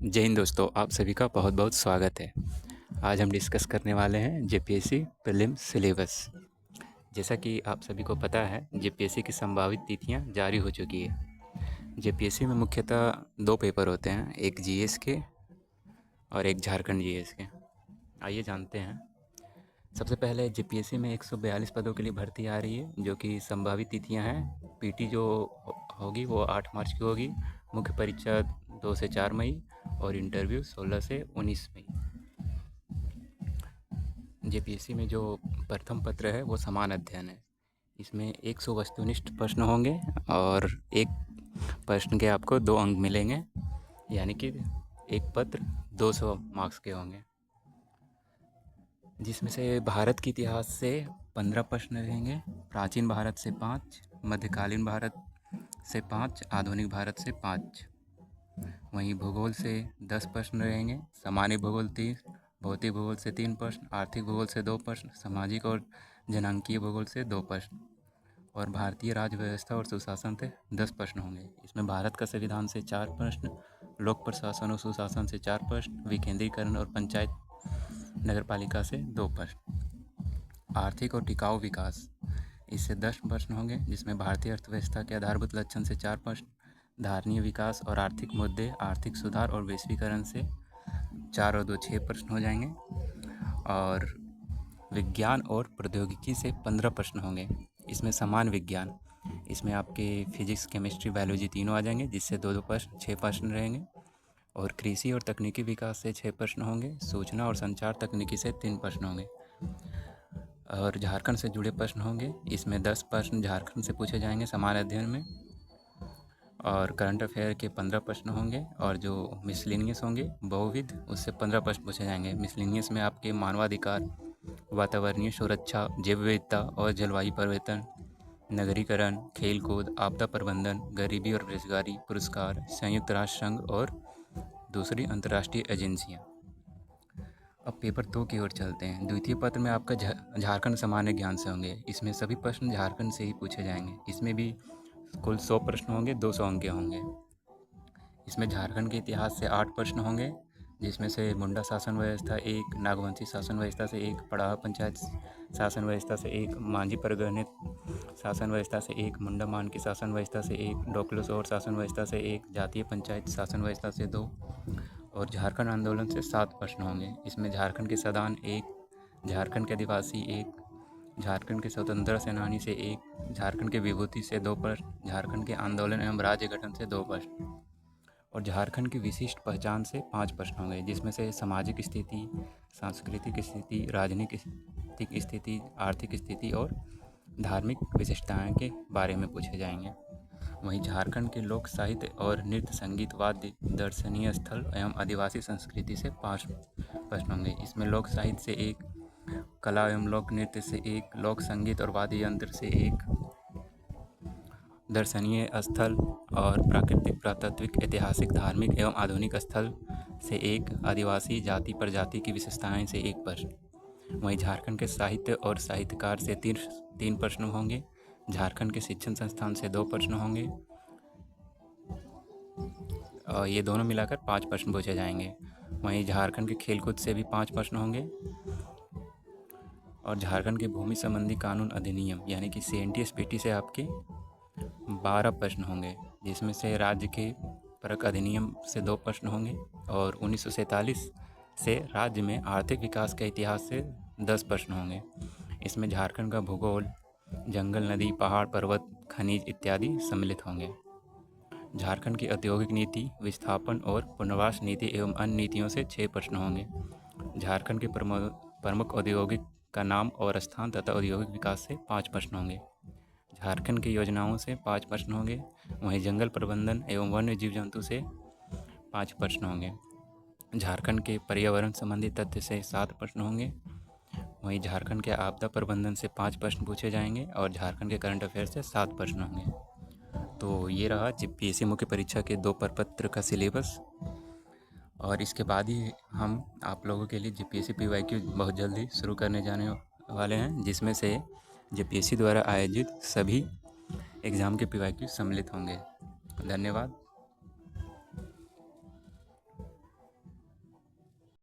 जय हिंद दोस्तों, आप सभी का बहुत बहुत स्वागत है। आज हम डिस्कस करने वाले हैं जेपीएससी प्रीलिम्स सिलेबस। जैसा कि आप सभी को पता है, जेपीएससी की संभावित तिथियां जारी हो चुकी है। जेपीएससी में मुख्यतः दो पेपर होते हैं, एक जीएस के और एक झारखंड जीएस के। आइए जानते हैं। सबसे पहले जेपीएससी में 142 पदों के लिए भर्ती आ रही है, जो कि संभावित तिथियां हैं। पीटी जो होगी वो 8 मार्च की होगी, मुख्य परीक्षा 2 से 4 मई और इंटरव्यू 16 से 19 मई। जेपीएससी में जो प्रथम पत्र है वो समान अध्ययन है। इसमें 100 वस्तुनिष्ठ प्रश्न होंगे और एक प्रश्न के आपको 2 अंक मिलेंगे, यानी कि एक पत्र 200 मार्क्स के होंगे, जिसमें से भारत के इतिहास से 15 प्रश्न रहेंगे, प्राचीन भारत से 5, मध्यकालीन भारत से 5, आधुनिक भारत से 5। वहीं भूगोल से 10 प्रश्न रहेंगे, सामान्य भूगोल 30, भौतिक भूगोल से 3 प्रश्न, आर्थिक भूगोल से 2 प्रश्न, सामाजिक और जनांकीय भूगोल से 2 प्रश्न और भारतीय राज्य व्यवस्था और सुशासन से 10 प्रश्न होंगे। इसमें भारत का संविधान से 4 प्रश्न, लोक प्रशासन और सुशासन से 4 प्रश्न, विकेंद्रीकरण और पंचायत नगरपालिका से 2 प्रश्न, आर्थिक और टिकाऊ विकास इससे 10 प्रश्न होंगे, जिसमें भारतीय अर्थव्यवस्था के आधारभूत लक्षण से 4 प्रश्न, धारणीय विकास और आर्थिक मुद्दे, आर्थिक सुधार और वैश्वीकरण से 4 और 2 6 प्रश्न हो जाएंगे और विज्ञान और प्रौद्योगिकी से 15 प्रश्न होंगे। इसमें समान विज्ञान, इसमें आपके फिजिक्स, केमिस्ट्री, बायोलॉजी तीनों आ जाएंगे, जिससे 2 प्रश्न 6 प्रश्न रहेंगे और कृषि और तकनीकी विकास से 6 प्रश्न होंगे, सूचना और संचार तकनीकी से 3 प्रश्न होंगे और झारखंड से जुड़े प्रश्न होंगे। इसमें 10 प्रश्न झारखंड से पूछे जाएंगे समान अध्ययन में और करंट अफेयर के 15 प्रश्न होंगे और जो मिसलिनियस होंगे बहुविध, उससे 15 प्रश्न पूछे जाएंगे। मिसलिनियस में आपके मानवाधिकार, वातावरणीय सुरक्षा, जैव विविधता और जलवायु परिवर्तन, नगरीकरण, खेलकूद, आपदा प्रबंधन, गरीबी और बेरोजगारी, पुरस्कार, संयुक्त राष्ट्र संघ और दूसरी अंतर्राष्ट्रीय एजेंसियाँ। अब पेपर 2 की ओर चलते हैं। द्वितीय पत्र में आपका झारखंड सामान्य ज्ञान से होंगे। इसमें सभी प्रश्न झारखंड से ही पूछे जाएंगे। इसमें भी कुल 100 प्रश्न होंगे, 200 अंक के होंगे। इसमें झारखंड के इतिहास से 8 प्रश्न होंगे, जिसमें से मुंडा शासन व्यवस्था 1, नागवंशी शासन व्यवस्था से 1, पड़ाह पंचायत शासन व्यवस्था से 1, मांझी परगणित शासन व्यवस्था से 1, मुंडा मान की शासन व्यवस्था से 1, डोकलासोर शासन व्यवस्था से 1, जातीय पंचायत शासन व्यवस्था से 2 और झारखंड आंदोलन से 7 प्रश्न होंगे। इसमें झारखंड के सदान 1, झारखंड के आदिवासी 1, झारखंड के स्वतंत्रता सेनानी से 1, झारखंड के विभूति से 2 प्रश्न, झारखंड के आंदोलन एवं राज्य गठन से 2 प्रश्न और झारखंड की विशिष्ट पहचान से 5 प्रश्न होंगे, जिसमें से सामाजिक स्थिति, सांस्कृतिक स्थिति, राजनीतिक स्थिति, आर्थिक स्थिति और धार्मिक विशिष्टताएं के बारे में पूछे जाएंगे। वहीं झारखंड के लोक साहित्य और नृत्य, संगीत, वाद्य, दर्शनीय स्थल एवं आदिवासी संस्कृति से 5 प्रश्न होंगे। इसमें लोक साहित्य से 1, कला एवं लोक नृत्य से 1, लोक संगीत और वाद्य यंत्र से 1, दर्शनीय स्थल और प्राकृतिक, पुरातात्विक, ऐतिहासिक, धार्मिक एवं आधुनिक स्थल से 1, आदिवासी जाति प्रजाति की विशेषताएं से 1 प्रश्न। वहीं झारखंड के साहित्य और साहित्यकार से 3 प्रश्न होंगे, झारखंड के शिक्षण संस्थान से 2 प्रश्न होंगे और ये दोनों मिलाकर 5 प्रश्न पूछे जाएंगे। वहीं झारखंड के खेलकूद से भी 5 प्रश्न होंगे और झारखंड के भूमि संबंधी कानून अधिनियम यानी कि CNTS-PT से आपके 12 प्रश्न होंगे, जिसमें से राज्य के परक अधिनियम से 2 प्रश्न होंगे और 1947 से राज्य में आर्थिक विकास के इतिहास से 10 प्रश्न होंगे। इसमें झारखंड का भूगोल, जंगल, नदी, पहाड़, पर्वत, खनिज इत्यादि सम्मिलित होंगे। झारखंड की औद्योगिक नीति, विस्थापन और पुनर्वास नीति एवं अन्य नीतियों से 6 प्रश्न होंगे। झारखंड के प्रमुख औद्योगिक का नाम और स्थान तथा औद्योगिक विकास से 5 प्रश्न होंगे। झारखंड की योजनाओं से 5 प्रश्न होंगे। वहीं जंगल प्रबंधन एवं वन्य जीव जंतु से 5 प्रश्न होंगे। झारखंड के पर्यावरण संबंधी तथ्य से 7 प्रश्न होंगे। वहीं झारखंड के आपदा प्रबंधन से 5 प्रश्न पूछे जाएंगे और झारखंड के करंट अफेयर से 7 प्रश्न होंगे। तो ये रहा जेपीएससी मुख्य परीक्षा के 2 प्रपत्र का सिलेबस और इसके बाद ही हम आप लोगों के लिए जेपीएससी PYQ बहुत जल्दी शुरू करने जाने वाले हैं, जिसमें से जेपीएससी द्वारा आयोजित सभी एग्ज़ाम के PYQ सम्मिलित होंगे। धन्यवाद।